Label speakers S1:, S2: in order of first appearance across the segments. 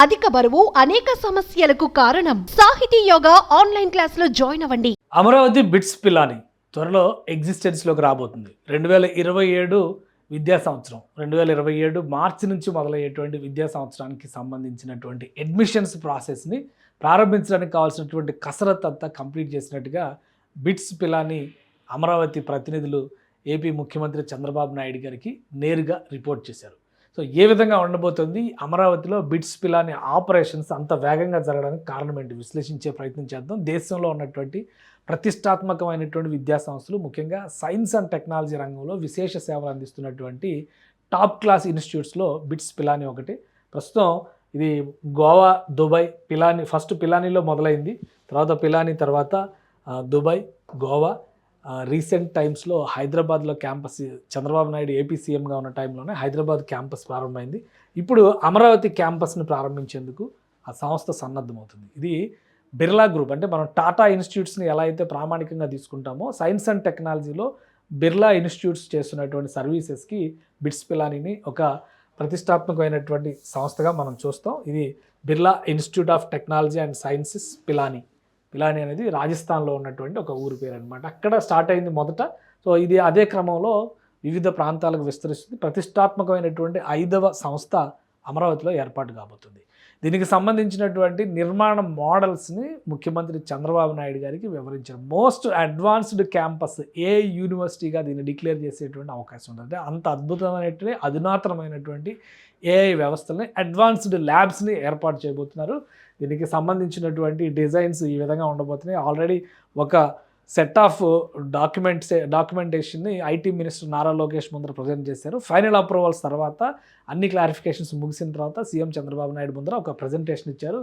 S1: అధిక బరువు అనేక సమస్యలకు కారణం. సాహితీ యోగా ఆన్లైన్ క్లాసులో జాయిన్ అవ్వండి.
S2: అమరావతి బిట్స్ పిలాని త్వరలో ఎగ్జిస్టెన్స్లోకి రాబోతుంది. 2027 విద్యా సంవత్సరం 2027 మార్చి నుంచి మొదలయ్యేటువంటి విద్యా సంవత్సరానికి సంబంధించినటువంటి అడ్మిషన్స్ ప్రాసెస్ని ప్రారంభించడానికి కావాల్సినటువంటి కసరత్ అంతా కంప్లీట్ చేసినట్టుగా బిట్స్ పిలాని అమరావతి ప్రతినిధులు ఏపీ ముఖ్యమంత్రి చంద్రబాబు నాయుడు గారికి నేరుగా రిపోర్ట్ చేశారు. సో ఏ విధంగా ఉండబోతుంది అమరావతిలో బిట్స్ పిలాని ఆపరేషన్స్ అంత వేగంగా జరగడానికి కారణం ఏంటి విశ్లేషించే ప్రయత్నం చేద్దాం. దేశంలో ఉన్నటువంటి ప్రతిష్టాత్మకమైనటువంటి విద్యా సంస్థలు, ముఖ్యంగా సైన్స్ అండ్ టెక్నాలజీ రంగంలో విశేష సేవలు అందిస్తున్నటువంటి టాప్ క్లాస్ ఇన్స్టిట్యూట్స్లో బిట్స్ పిలాని ఒకటి. ప్రస్తుతం ఇది గోవా, దుబాయ్, పిలాని ఫస్ట్ పిలానీలో మొదలైంది, తర్వాత పిలాని, తర్వాత దుబాయ్, గోవా. రీసెంట్ టైమ్స్లో హైదరాబాద్లో క్యాంపస్, చంద్రబాబు నాయుడు ఏపీ సీఎంగా ఉన్న టైంలోనే హైదరాబాద్ క్యాంపస్ ప్రారంభమైంది. ఇప్పుడు అమరావతి క్యాంపస్ని ప్రారంభించేందుకు ఆ సంస్థ సన్నద్ధమవుతుంది. ఇది బిర్లా గ్రూప్, అంటే మనం టాటా ఇన్స్టిట్యూట్స్ని ఎలా అయితే ప్రామాణికంగా తీసుకుంటామో సైన్స్ అండ్ టెక్నాలజీలో బిర్లా ఇన్స్టిట్యూట్స్ చేస్తున్నటువంటి సర్వీసెస్కి బిట్స్ పిలానీని ఒక ప్రతిష్టాత్మకమైనటువంటి సంస్థగా మనం చూస్తాం. ఇది Birla institute of technology and sciences Pilani అనేది రాజస్థాన్లో ఉన్నటువంటి ఒక ఊరి పేరు అనమాట. అక్కడ స్టార్ట్ అయింది మొదట. సో ఇది అదే క్రమంలో వివిధ ప్రాంతాలకు విస్తరిస్తుంది. ప్రతిష్టాత్మకమైనటువంటి 5వ సంస్థ అమరావతిలో ఏర్పాటు కాబోతుంది. దీనికి సంబంధించినటువంటి నిర్మాణ మోడల్స్ని ముఖ్యమంత్రి చంద్రబాబు నాయుడు గారికి వివరించారు. మోస్ట్ అడ్వాన్స్డ్ క్యాంపస్ ఏ యూనివర్సిటీగా దీన్ని డిక్లేర్ చేసేటువంటి అవకాశం ఉంది. అంటే అంత అద్భుతమైనటువంటి అధునాతనమైనటువంటి ఏఐ వ్యవస్థల్ని, అడ్వాన్స్డ్ ల్యాబ్స్ని ఏర్పాటు చేయబోతున్నారు. దీనికి సంబంధించినటువంటి డిజైన్స్ ఈ విధంగా ఉండబోతున్నాయి. ఆల్రెడీ ఒక సెట్ ఆఫ్ డాక్యుమెంటేషన్ని ఐటీ మినిస్టర్ నారా లోకేష్ ముందర ప్రజెంట్ చేశారు. ఫైనల్ అప్రూవల్స్ తర్వాత, అన్ని క్లారిఫికేషన్స్ ముగిసిన తర్వాత సీఎం చంద్రబాబు నాయుడు ముందర ఒక ప్రజెంటేషన్ ఇచ్చారు.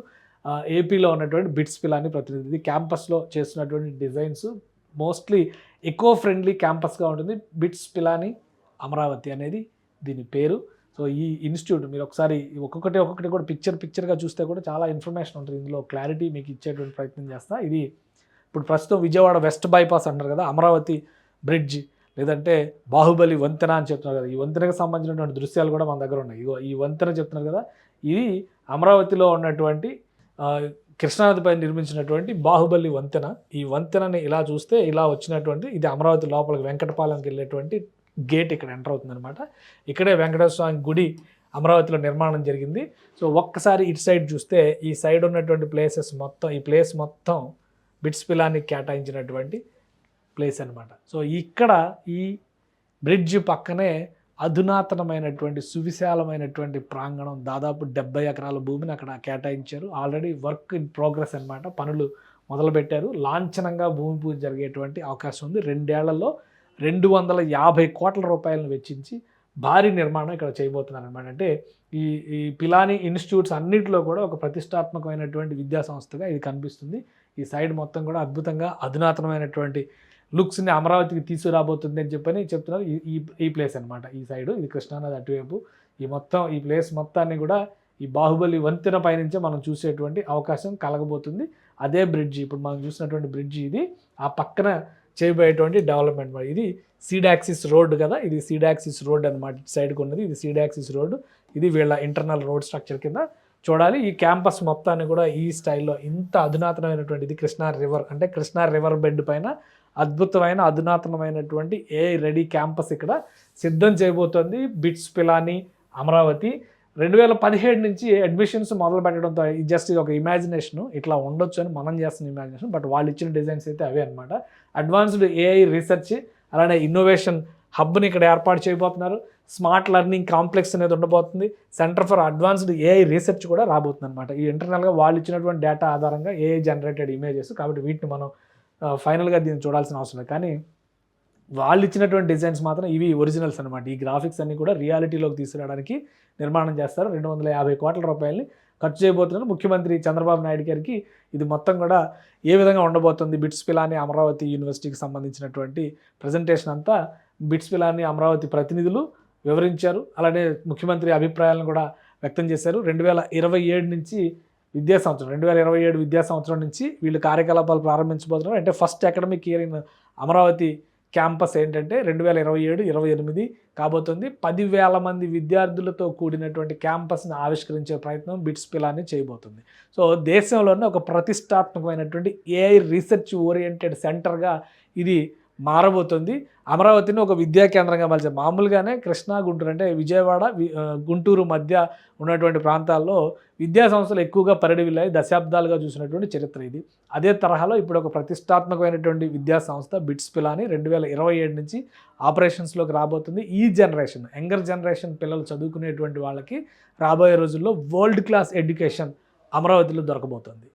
S2: ఏపీలో ఉన్నటువంటి బిట్స్ పిలాని ప్రతినిధి క్యాంపస్లో చేస్తున్నటువంటి డిజైన్స్ మోస్ట్లీ ఎకో ఫ్రెండ్లీ క్యాంపస్గా ఉంటుంది. బిట్స్ పిలాని అమరావతి అనేది దీని పేరు. సో ఈ ఇన్స్టిట్యూట్ మీరు ఒకసారి ఒక్కొక్కటి కూడా పిక్చర్గా చూస్తే కూడా చాలా ఇన్ఫర్మేషన్ ఉంటుంది. ఇందులో క్లారిటీ మీకు ఇచ్చేటువంటి ప్రయత్నం చేస్తా. ఇది ఇప్పుడు ప్రస్తుతం విజయవాడ వెస్ట్ బైపాస్ అంటారు కదా, అమరావతి బ్రిడ్జ్, లేదంటే బాహుబలి వంతెన అని చెప్తున్నారు కదా, ఈ వంతెనకు సంబంధించినటువంటి దృశ్యాలు కూడా మన దగ్గర ఉన్నాయి. ఈ వంతెన చెప్తున్నారు కదా, ఇది అమరావతిలో ఉన్నటువంటి కృష్ణానదిపై నిర్మించినటువంటి బాహుబలి వంతెన. ఈ వంతెనని ఇలా చూస్తే ఇలా వచ్చినటువంటి, ఇది అమరావతి లోపలికి వెంకటపాలెంకి వెళ్ళేటువంటి గేట్ ఇక్కడ ఎంటర్ అవుతుందన్నమాట. ఇక్కడే వెంకటేశ్వర స్వామి గుడి అమరావతిలో నిర్మాణం జరిగింది. సో ఒక్కసారి ఇటు సైడ్ చూస్తే ఈ సైడ్ ఉన్నటువంటి ప్లేసెస్ మొత్తం, ఈ ప్లేస్ మొత్తం బిట్స్ పిలాని కేటాయించినటువంటి ప్లేస్ అనమాట. సో ఇక్కడ ఈ బ్రిడ్జ్ పక్కనే అధునాతనమైనటువంటి సువిశాలమైనటువంటి ప్రాంగణం, దాదాపు 70 ఎకరాల భూమిని అక్కడ కేటాయించారు. ఆల్రెడీ వర్క్ ఇన్ ప్రోగ్రెస్ అనమాట, పనులు మొదలుపెట్టారు. లాంఛనంగా భూమి పూజ జరిగేటువంటి అవకాశం ఉంది. 2 ఏళ్లలో 250 కోట్ల రూపాయలను వెచ్చించి భారీ నిర్మాణం ఇక్కడ చేయబోతున్నారు అనమాట. అంటే ఈ పిలాని ఇన్స్టిట్యూట్స్ అన్నింటిలో కూడా ఒక ప్రతిష్టాత్మకమైనటువంటి విద్యా సంస్థగా ఇది కనిపిస్తుంది. ఈ సైడ్ మొత్తం కూడా అద్భుతంగా అధునాతనమైనటువంటి లుక్స్ని అమరావతికి తీసుకురాబోతుంది అని చెప్తున్నారు. ఈ ప్లేస్ అనమాట, ఈ సైడు, ఇది కృష్ణానది అటువైపు. ఈ ప్లేస్ మొత్తాన్ని కూడా ఈ బాహుబలి వంతెన పైనుంచే మనం చూసేటువంటి అవకాశం కలగబోతుంది. అదే బ్రిడ్జి, ఇప్పుడు మనం చూసినటువంటి బ్రిడ్జి, ఇది ఆ పక్కన చేయబోయేటువంటి డెవలప్మెంట్. ఇది సీడాక్సిస్ రోడ్ కదా, ఇది సీడాక్సిస్ రోడ్ అనమాట. ఇటు సైడ్కి ఉన్నది ఇది సీడాక్సిస్ రోడ్డు. ఇది వీళ్ళ ఇంటర్నల్ రోడ్ స్ట్రక్చర్ కింద చూడాలి. ఈ క్యాంపస్ మొత్తాన్ని కూడా ఈ స్టైల్లో ఇంత అధునాతనమైనటువంటి, ఇది కృష్ణా రివర్, అంటే కృష్ణా రివర్ బెడ్ పైన అద్భుతమైన అధునాతనమైనటువంటి ఏ రెడీ క్యాంపస్ ఇక్కడ సిద్ధం చేయబోతోంది బిట్స్ పిలాని అమరావతి. 2017 నుంచి అడ్మిషన్స్ మొదలు పెట్టడంతో జస్ట్ ఇది ఒక ఇమాజినేషన్, ఇట్లా ఉండొచ్చు అని మనం చేస్తున్న ఇమాజినేషన్, బట్ వాళ్ళు ఇచ్చిన డిజైన్స్ అయితే అవే అనమాట. అడ్వాన్స్డ్ ఏఐ రీసెర్చ్, అలానే ఇన్నోవేషన్ హబ్ని ఇక్కడ ఏర్పాటు చేయబోతున్నారు. స్మార్ట్ లెర్నింగ్ కాంప్లెక్స్ అనేది ఉండబోతుంది. Centre for advanced AI research కూడా రాబోతుంది అనమాట. ఈ ఇంటర్నల్గా వాళ్ళు ఇచ్చినటువంటి డేటా ఆధారంగా ఏఐ జనరేటెడ్ ఇమేజెస్, కాబట్టి వీటిని మనం ఫైనల్గా దీన్ని చూడాల్సిన అవసరం లేదు. కానీ వాళ్ళు ఇచ్చినటువంటి డిజైన్స్ మాత్రం ఇవి ఒరిజినల్స్ అనమాట. ఈ గ్రాఫిక్స్ అన్ని కూడా రియాలిటీలోకి తీసుకురావడానికి నిర్మాణం చేస్తారు. 250 కోట్ల రూపాయలని ఖర్చు చేయబోతున్నారు. ముఖ్యమంత్రి చంద్రబాబు నాయుడు గారికి ఇది మొత్తం కూడా ఏ విధంగా ఉండబోతుంది, బిట్స్ పిలాని అమరావతి యూనివర్సిటీకి సంబంధించినటువంటి ప్రజెంటేషన్ అంతా బిట్స్ పిలాని అమరావతి ప్రతినిధులు వివరించారు. అలానే ముఖ్యమంత్రి అభిప్రాయాలను కూడా వ్యక్తం చేశారు. 2027 నుంచి 2027 విద్యా సంవత్సరం నుంచి వీళ్ళు కార్యకలాపాలు ప్రారంభించబోతున్నారు. అంటే first academic year in Amaravati campus ఏంటంటే 2027-28 కాబోతుంది. 10,000 మంది విద్యార్థులతో కూడినటువంటి క్యాంపస్ని ఆవిష్కరించే ప్రయత్నం బిట్స్ పిలాని చేయబోతుంది. సో దేశంలోనే ఒక ప్రతిష్టాత్మకమైనటువంటి ఏఐ రీసెర్చ్ ఓరియంటెడ్ సెంటర్గా ఇది మారబోతుంది. అమరావతిని ఒక విద్యా కేంద్రంగా మలిచారు. మామూలుగానే కృష్ణా, గుంటూరు అంటే విజయవాడ, గుంటూరు మధ్య ఉన్నటువంటి ప్రాంతాల్లో విద్యా సంస్థలు ఎక్కువగా పరిడివిల్లాయి. దశాబ్దాలుగా చూసినటువంటి చరిత్ర ఇది. అదే తరహాలో ఇప్పుడు ఒక ప్రతిష్టాత్మకమైనటువంటి విద్యా సంస్థ బిట్స్ పిలాని 2027 నుంచి ఆపరేషన్స్లోకి రాబోతుంది. ఈ జనరేషన్, యంగర్ జనరేషన్ పిల్లలు చదువుకునేటువంటి వాళ్ళకి రాబోయే రోజుల్లో వరల్డ్ క్లాస్ ఎడ్యుకేషన్ అమరావతిలో దొరకబోతుంది.